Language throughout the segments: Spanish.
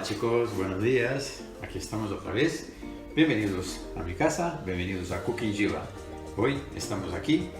Hola chicos, buenos días, aquí estamos otra vez. Bienvenidos a mi casa, bienvenidos a Cooking Jiva. Hoy estamos aquí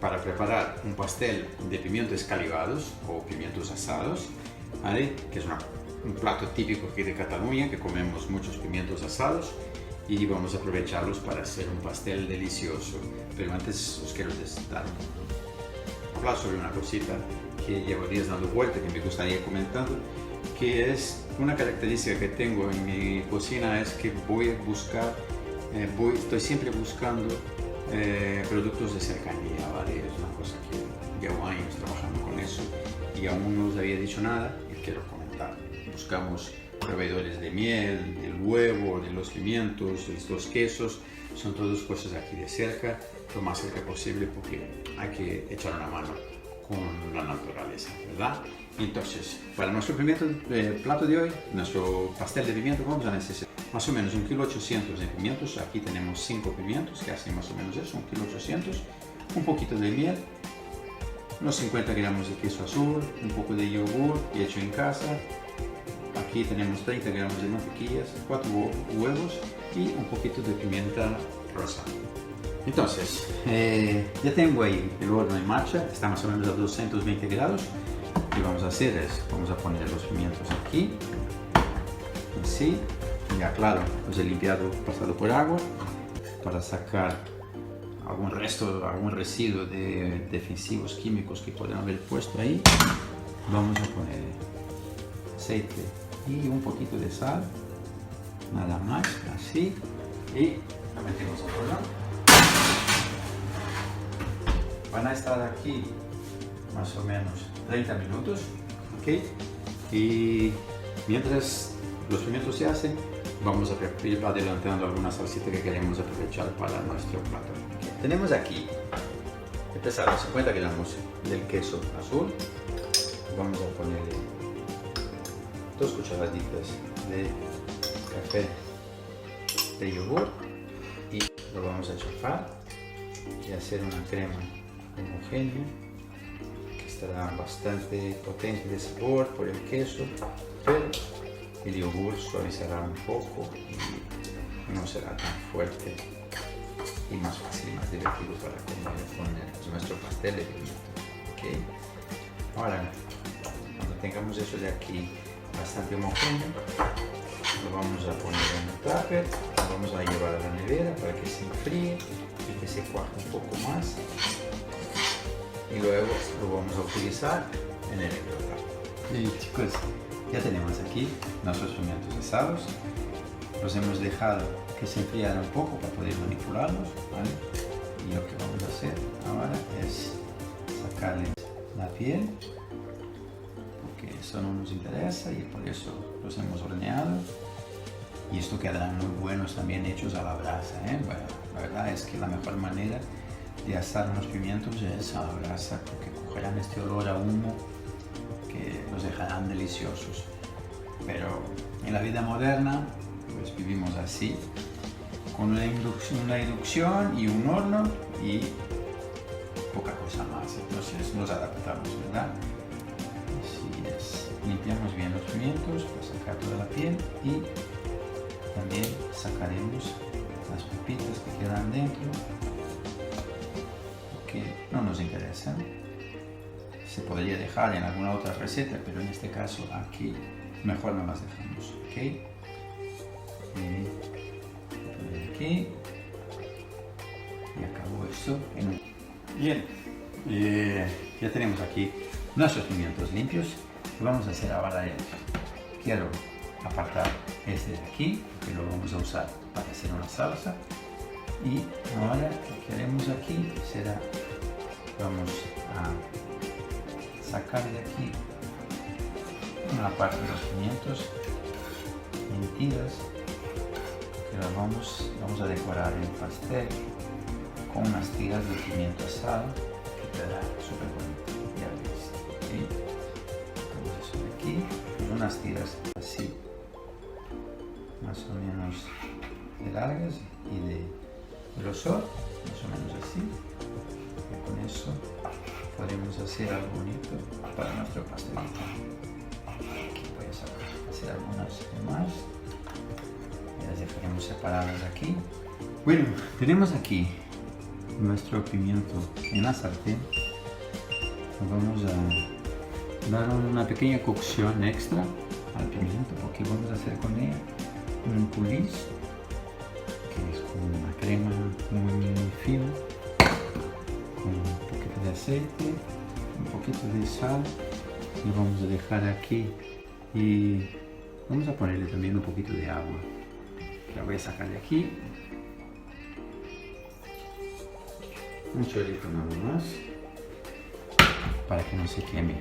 para preparar un pastel de pimientos calibrados o pimientos asados, ¿vale? Que es un plato típico aquí de Cataluña, que comemos muchos pimientos asados y vamos a aprovecharlos para hacer un pastel delicioso. Pero antes os quiero hablar sobre una cosita que llevo días dando vuelta, que me gustaría comentar, que es una característica que tengo en mi cocina, es que estoy siempre buscando productos de cercanía, ¿vale? Es una cosa que llevo años trabajando con eso y aún no os había dicho nada y quiero comentar. Buscamos proveedores de miel, del huevo, de los pimientos, de los quesos, son todas cosas aquí de cerca, lo más cerca posible, porque hay que echar una mano con la naturaleza, ¿verdad? Entonces, para nuestro plato de hoy, nuestro pastel de pimiento, vamos a necesitar más o menos 1,8 kg de pimientos. Aquí tenemos 5 pimientos que hacen más o menos eso, 1,8 kg, un poquito de miel, unos 50 gramos de queso azul, un poco de yogur hecho en casa. Aquí tenemos 30 gramos de mantequillas, 4 huevos y un poquito de pimienta rosa. Entonces, ya tengo ahí el horno en marcha, está más o menos a 220 grados. Lo que vamos a hacer es, vamos a poner los pimientos aquí, así, ya claro, los he limpiado, pasado por agua, para sacar algún residuo de defensivos químicos que pueden haber puesto ahí. Vamos a poner aceite y un poquito de sal, nada más, así, y lo metemos al horno. Van a estar aquí más o menos 30 minutos, ¿ok? Y mientras los pimientos se hacen, vamos a ir adelantando alguna salsita que queremos aprovechar para nuestro plato. Tenemos aquí, empezar 50 gramos del queso azul. Vamos a ponerle 2 cucharaditas de café de yogur y lo vamos a chafar y hacer una crema homogénea que estará bastante potente de sabor por el queso, pero el yogur suavizará un poco y no será tan fuerte y más fácil y más divertido para comer con nuestro pastel de pimiento, ¿okay? Ahora, cuando tengamos eso de aquí bastante homogéneo, lo vamos a poner en un tupper, lo vamos a llevar a la nevera para que se enfríe y que se cuaje un poco más. Y luego lo vamos a utilizar en el microondas. Y chicos, ya tenemos aquí nuestros pimientos asados. Los hemos dejado que se enfriaran un poco para poder manipularlos, ¿vale? Y lo que vamos a hacer ahora es sacarles la piel, porque eso no nos interesa y por eso los hemos horneado. Y esto quedarán muy buenos también hechos a la brasa, ¿eh? Bueno, la verdad es que la mejor manera de asar unos pimientos es a la brasa, porque cogerán este olor a humo que los dejarán deliciosos. Pero en la vida moderna pues vivimos así, con una inducción y un horno y poca cosa más. Entonces nos adaptamos, ¿verdad? Así es. Limpiamos bien los pimientos para sacar toda la piel y también sacaremos las pepitas que quedan dentro, que no nos interesan. Se podría dejar en alguna otra receta, pero en este caso aquí mejor no las dejamos, ¿ok? Aquí y acabó esto. Bien, ya tenemos aquí nuestros pimientos limpios. Lo vamos a hacer ahora. Quiero apartar este de aquí, que lo vamos a usar para hacer una salsa. Y ahora lo que haremos aquí será, vamos a sacar de aquí una parte de los pimientos en tiras, que los vamos a decorar el pastel con unas tiras de pimiento asado que quedará súper bonito, ya veis, ¿okay? Vamos a hacer aquí unas tiras así, más o menos de largas y de grosor, más o menos así. Y con eso podemos hacer algo bonito para nuestro pastelito. Aquí voy a sacar. hacer algunas más. Las dejaremos separadas aquí. Bueno, tenemos aquí nuestro pimiento en la sartén. Vamos a dar una pequeña cocción extra al pimiento porque vamos a hacer con ella un coulis, que es como una crema muy fina, con un poquito de aceite, un poquito de sal. Lo vamos a dejar aquí y vamos a ponerle también un poquito de agua. La voy a sacar de aquí. Un chorrito nada más para que no se queme,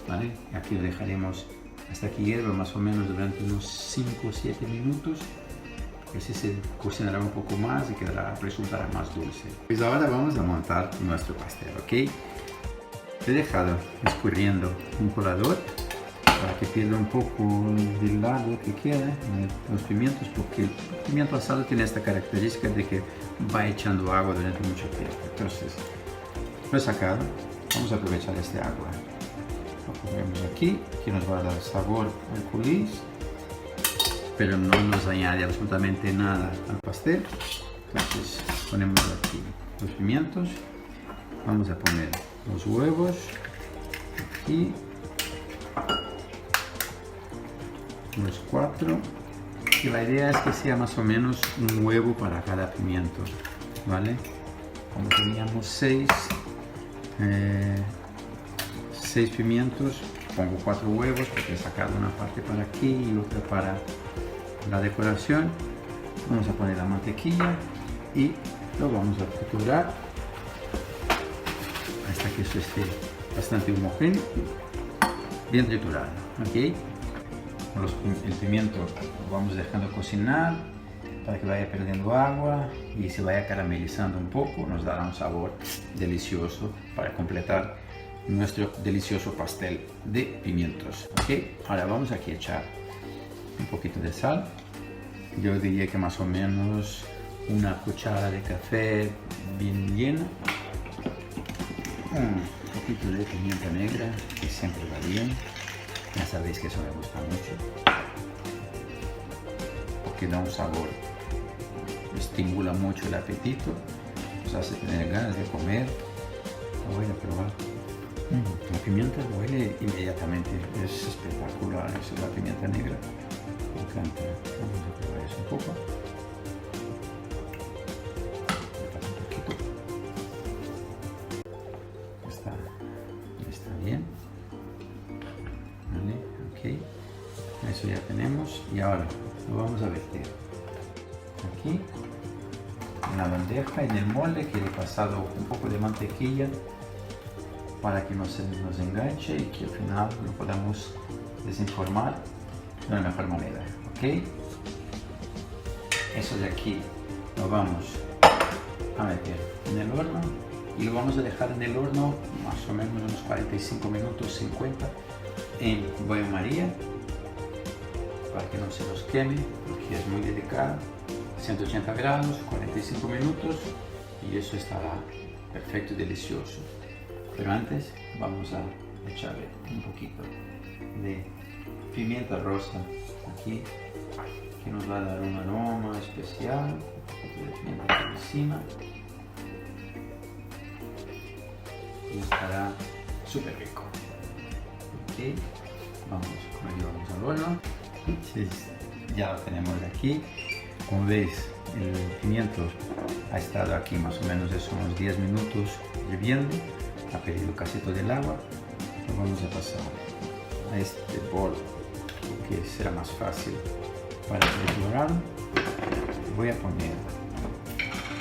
¿vale? Aquí lo dejaremos hasta que hierva más o menos durante unos 5 o 7 minutos. Así se cocinará un poco más y resultará más dulce. Pues ahora vamos a montar nuestro pastel, ¿ok? He dejado escurriendo un colador para que pierda un poco del agua que queda en los pimientos, porque el pimiento asado tiene esta característica de que va echando agua durante mucho tiempo. Entonces, lo he sacado. Vamos a aprovechar este agua. Lo ponemos aquí, que nos va a dar sabor al coulis, pero no nos añade absolutamente nada al pastel. Entonces, ponemos aquí los pimientos. Vamos a poner los huevos aquí. Los 4, y la idea es que sea más o menos un huevo para cada pimiento, ¿vale? Como teníamos 6 pimientos, pongo 4 huevos porque he sacado una parte para aquí y otra para la decoración. Vamos a poner la mantequilla y lo vamos a triturar hasta que eso esté bastante homogéneo, bien triturado, ¿ok? El pimiento lo vamos dejando cocinar para que vaya perdiendo agua y se vaya caramelizando un poco. Nos dará un sabor delicioso para completar nuestro delicioso pastel de pimientos. ¿Okay? Ahora vamos aquí a echar un poquito de sal. Yo diría que más o menos una cuchara de café bien llena. Un poquito de pimienta negra, que siempre va bien. Ya sabéis que eso me gusta mucho porque da un sabor, estimula mucho el apetito, nos hace tener ganas de comer. Lo voy a probar. La pimienta huele inmediatamente, es espectacular. Esa es la pimienta negra, me encanta. Vamos a probar eso un poco. Un poquito. Está bien. Vale, ok, eso ya tenemos y ahora lo vamos a verter aquí en la bandeja, en el molde que le he pasado un poco de mantequilla para que no se nos enganche y que al final lo podamos desenformar de la mejor manera, ok. Eso de aquí lo vamos a meter en el horno y lo vamos a dejar en el horno más o menos unos 45 minutos, 50 en baño María, para que no se nos queme porque es muy delicado. 180 grados, 45 minutos y eso estará perfecto y delicioso. Pero antes vamos a echarle un poquito de pimienta rosa aquí, que nos va a dar un aroma especial. Un poquito de pimienta por encima y estará súper rico. Okay. Vamos al horno. Ya lo tenemos aquí. Como veis, el pimiento ha estado aquí más o menos unos 10 minutos hirviendo, ha perdido casi todo el agua. Lo vamos a pasar a este bol que será más fácil para triturar. Voy a poner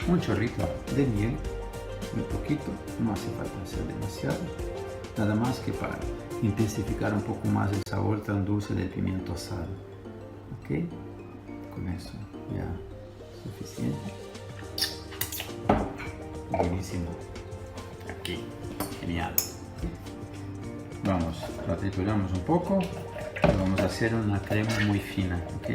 un chorrito de miel, un poquito, no hace falta hacer demasiado, nada más que para intensificar un poco más el sabor tan dulce del pimiento asado. Ok, con eso ya suficiente. Buenísimo. Aquí, genial. Vamos, lo trituramos un poco y vamos a hacer una crema muy fina. Ok.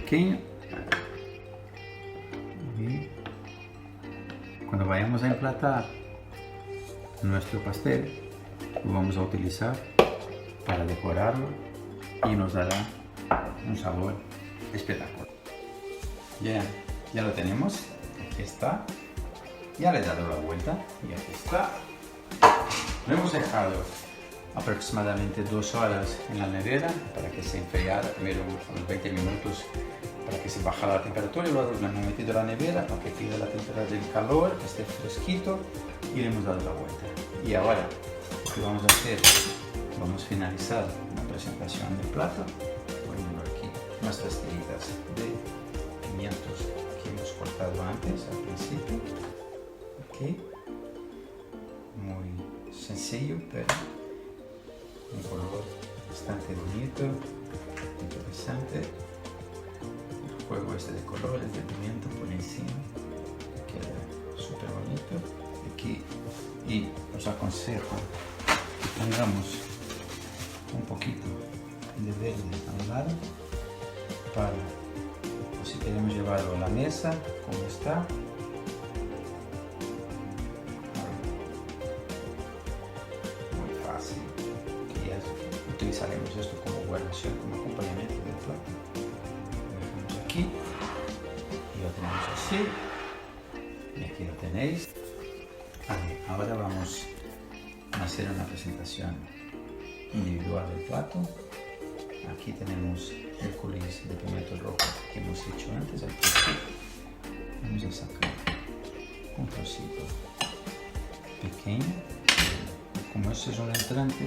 pequeño. Y cuando vayamos a emplatar nuestro pastel, lo vamos a utilizar para decorarlo y nos dará un sabor espectacular. Ya lo tenemos, aquí está. Ya le he dado la vuelta y aquí está. Lo hemos dejado aproximadamente 2 horas en la nevera para que se enfriara, primero unos 20 minutos para que se bajara la temperatura y luego lo hemos metido en la nevera para que quede la temperatura del calor, que esté fresquito, y le hemos dado la vuelta. Y ahora lo que vamos a hacer, vamos a finalizar la presentación del plato poniendo aquí nuestras tiritas de pimientos que hemos cortado antes al principio. Okay. Muy sencillo, pero un color bastante bonito, interesante. El juego este de colores de pimiento por encima queda súper bonito. Aquí, y os aconsejo que pongamos un poquito de verde al lado para, si queremos llevarlo a la mesa como está. Utilizaremos esto como guarnición, como acompañamiento del plato. Lo dejamos aquí y lo tenemos así. Y aquí lo tenéis. Ahora vamos a hacer una presentación individual del plato. Aquí tenemos el coulis de pimiento rojo que hemos hecho antes al principio. Vamos a sacar un trocito pequeño. Como este es un entrante,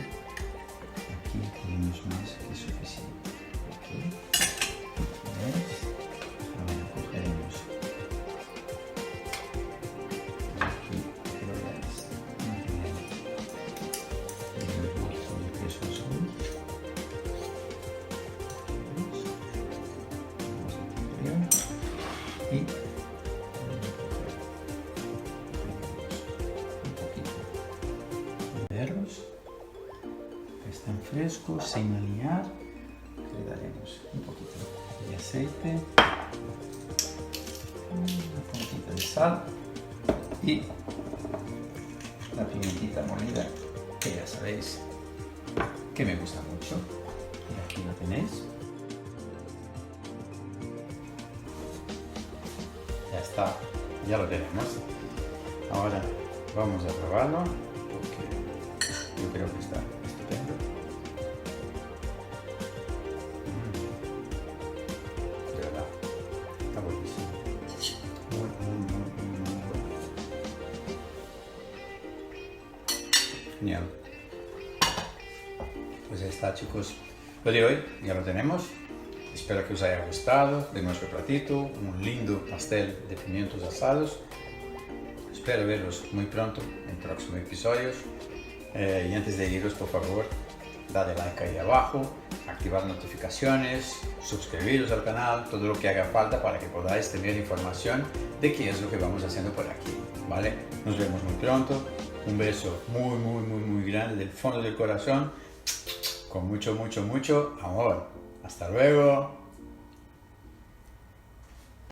aquí tenemos más que suficiente. Okay. Ahora cogeremos aquí, lo veis, el bolso de queso azul. Vamos a poner y un poquito de verlos. Están frescos, sin alinear. Le daremos un poquito de aceite, una puntita de sal y la pimentita molida, que ya sabéis que me gusta mucho. Y aquí lo tenéis. Ya está, ya lo tenemos. Ahora vamos a probarlo porque yo creo que está estupendo. De verdad, está buenísimo. Muy bueno. Genial. Pues ya está, chicos. Lo de hoy ya lo tenemos. Espero que os haya gustado de nuestro platito, un lindo pastel de pimientos asados. Espero verlos muy pronto en próximos episodios. Y antes de iros, por favor, dadle like ahí abajo, activar notificaciones, suscribiros al canal, todo lo que haga falta para que podáis tener información de qué es lo que vamos haciendo por aquí, ¿vale? Nos vemos muy pronto. Un beso muy grande del fondo del corazón, con mucho amor. Hasta luego.